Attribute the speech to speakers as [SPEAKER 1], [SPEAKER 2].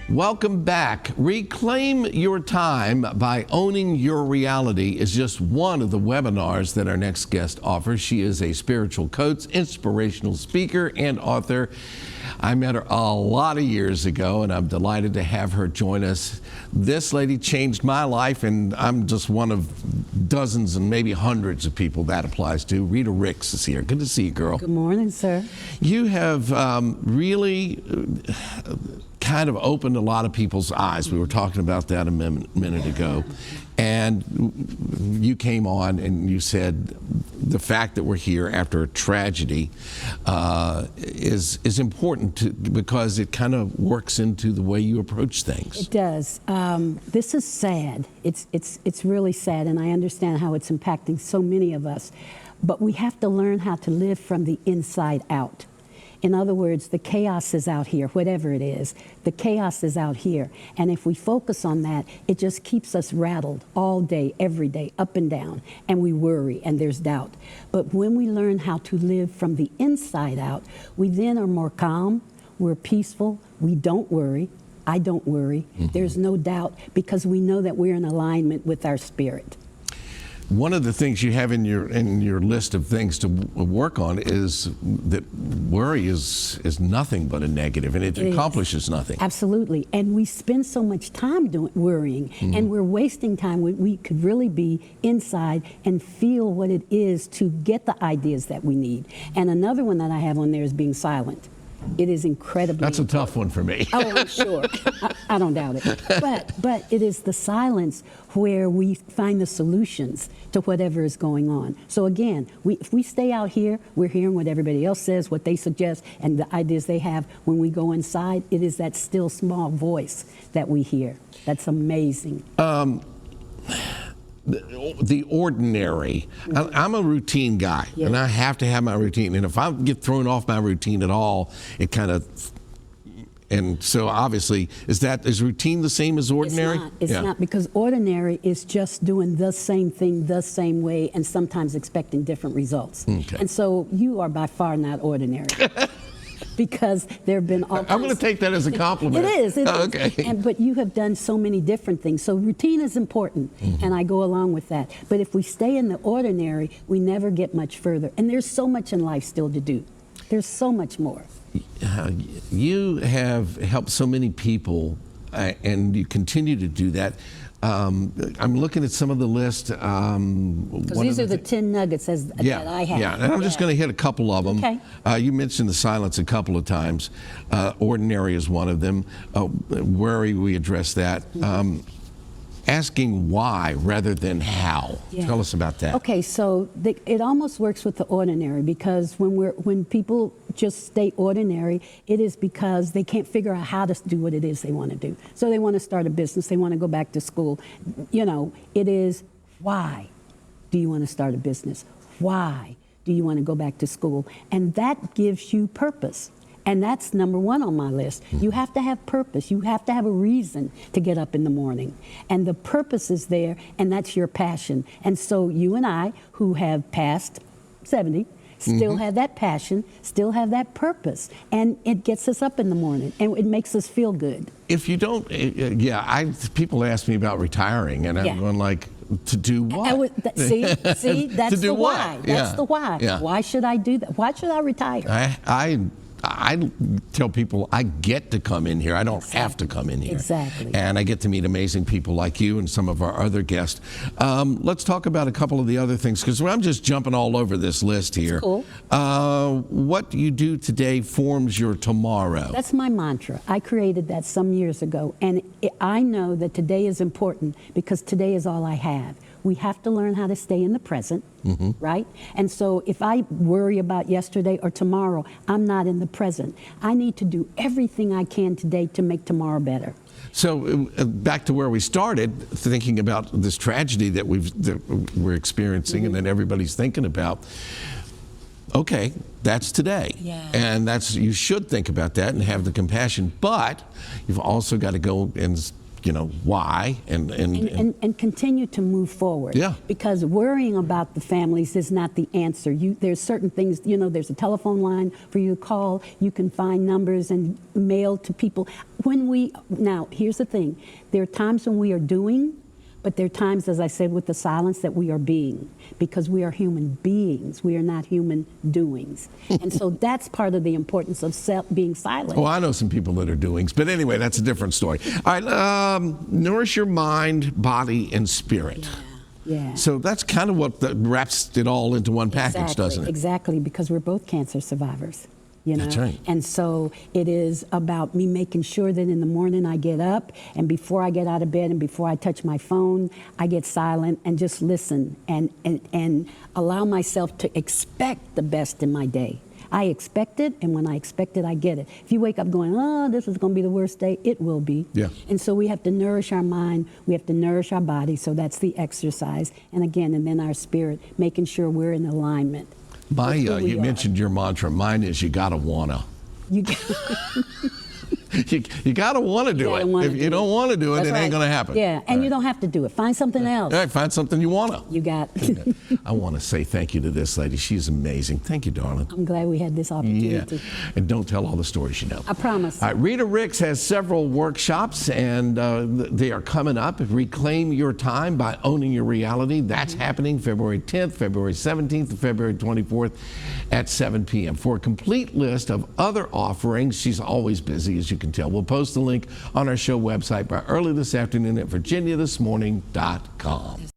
[SPEAKER 1] Welcome back. Reclaim Your Time by Owning Your Reality is just one of the webinars that our next guest offers. She is a spiritual coach, inspirational speaker, and author. I met her a lot of years ago, and I'm delighted to have her join us. This lady changed my life, and I'm just one of dozens and maybe hundreds of people that applies to. Rita Ricks is here. Good to see you, girl.
[SPEAKER 2] Good morning, sir.
[SPEAKER 1] You have really kind of opened a lot of people's eyes. We were talking about that a minute ago. And you came on and you said the fact that we're here after a tragedy is important because it kind of works into the way you approach things.
[SPEAKER 2] It does. This is sad. It's really sad, and I understand how it's impacting so many of us. But we have to learn how to live from the inside out. In other words, the chaos is out here, whatever it is. The chaos is out here. And if we focus on that, it just keeps us rattled all day, every day, up and down. And we worry, and there's doubt. But when we learn how to live from the inside out, we then are more calm, we're peaceful, we don't worry. I don't worry. There's no doubt, because we know that we're in alignment with our spirit.
[SPEAKER 1] One of the things you have in your list of things to work on is that worry is nothing but a negative, and it accomplishes nothing.
[SPEAKER 2] Absolutely. And we spend so much time worrying, and we're wasting time when we could really be inside and feel what it is to get the ideas that we need. And another one that I have on there is being silent. It is incredibly
[SPEAKER 1] That's a tough one for me.
[SPEAKER 2] Oh, I'm sure. I don't doubt it. But it is the silence where we find the solutions to whatever is going on. So again, if we stay out here, we're hearing what everybody else says, what they suggest, and the ideas they have. When we go inside, it is that still small voice that we hear. That's amazing.
[SPEAKER 1] The ordinary. I'm a routine guy, and I have to have my routine. And if I get thrown off my routine at all, it kind of. And so obviously, is routine the same as ordinary?
[SPEAKER 2] It's not. It's not, because ordinary is just doing the same thing the same way, and sometimes expecting different results. Okay. And so you are by far not ordinary. Because there have been all kinds.
[SPEAKER 1] I'm going to take that as a compliment.
[SPEAKER 2] It is.
[SPEAKER 1] Okay.
[SPEAKER 2] But you have done so many different things. So routine is important, and I go along with that. But if we stay in the ordinary, we never get much further. And there's so much in life still to do. There's so much more.
[SPEAKER 1] You have helped so many people, and you continue to do that. I'm looking at some of the list.
[SPEAKER 2] Because these are the 10 nuggets that I have.
[SPEAKER 1] Yeah, and I'm just going to hit a couple of them.
[SPEAKER 2] Okay.
[SPEAKER 1] You mentioned the silence a couple of times. Ordinary is one of them. Worry, we addressed that. Asking why rather than how. Tell us about that.
[SPEAKER 2] Okay, so it almost works with the ordinary, because when people just stay ordinary, it is because they can't figure out how to do what it is they want to do. So they want to start a business, they want to go back to school. You know, it is, why do you want to start a business? Why do you want to go back to school? And that gives you purpose. And that's number one on my list. You have to have purpose. You have to have a reason to get up in the morning. And the purpose is there, and that's your passion. And so you and I, who have passed 70, still have that passion, still have that purpose. And it gets us up in the morning, and it makes us feel good.
[SPEAKER 1] If you don't, people ask me about retiring, and I'm going like, to do what?
[SPEAKER 2] See, that's the why. That's the why.
[SPEAKER 1] Yeah.
[SPEAKER 2] Why should I do that? Why should I retire?
[SPEAKER 1] I tell people I get to come in here. I don't have to come in here.
[SPEAKER 2] Exactly.
[SPEAKER 1] And I get to meet amazing people like you and some of our other guests. Let's talk about a couple of the other things, because I'm just jumping all over this list here.
[SPEAKER 2] Cool.
[SPEAKER 1] What you do today forms your tomorrow.
[SPEAKER 2] That's my mantra. I created that some years ago. And I know that today is important, because today is all I have. We have to learn how to stay in the present, right? And so if I worry about yesterday or tomorrow, I'm not in the present. I need to do everything I can today to make tomorrow better.
[SPEAKER 1] So back to where we started, thinking about this tragedy that we're experiencing and that everybody's thinking about. Okay, that's today. And you should think about that and have the compassion, but you've also got to go and why
[SPEAKER 2] and continue to move forward.
[SPEAKER 1] Yeah.
[SPEAKER 2] Because worrying about the families is not the answer. There's certain things, there's a telephone line for you to call. You can find numbers and mail to people. Now, here's the thing. There are times when we are doing, but there are times, as I said, with the silence, that we are being, because we are human beings. We are not human doings. And so that's part of the importance of being silent.
[SPEAKER 1] Oh, I know some people that are doings, but anyway, that's a different story. All right, nourish your mind, body, and spirit.
[SPEAKER 2] Yeah.
[SPEAKER 1] So that's kind of what wraps it all into one package, doesn't it?
[SPEAKER 2] Exactly, because we're both cancer survivors.
[SPEAKER 1] That's right.
[SPEAKER 2] And so it is about me making sure that in the morning I get up, and before I get out of bed and before I touch my phone, I get silent and just listen and allow myself to expect the best in my day. I expect it, and when I expect it, I get it. If you wake up going, oh, this is going to be the worst day, it will be.
[SPEAKER 1] Yeah.
[SPEAKER 2] And so we have to nourish our mind, we have to nourish our body, so that's the exercise. And again, and then our spirit, making sure we're in alignment.
[SPEAKER 1] You mentioned your mantra. Mine is you gotta wanna. You gotta wanna do it. If you don't want to do it, it ain't gonna happen.
[SPEAKER 2] Yeah, and you don't have to do it. Find something else.
[SPEAKER 1] All right, find something you wanna.
[SPEAKER 2] You got.
[SPEAKER 1] I want to say thank you to this lady. She's amazing. Thank you, darling.
[SPEAKER 2] I'm glad we had this opportunity.
[SPEAKER 1] Yeah, and don't tell all the stories you know.
[SPEAKER 2] I promise.
[SPEAKER 1] All right, Rita Ricks has several workshops, and they are coming up. Reclaim Your Time by Owning Your Reality. That's happening February 10th, February 17th, and February 24th at 7 p.m. For a complete list of other offerings, she's always busy, as you can tell. We'll post the link on our show website by early this afternoon at virginiathismorning.com.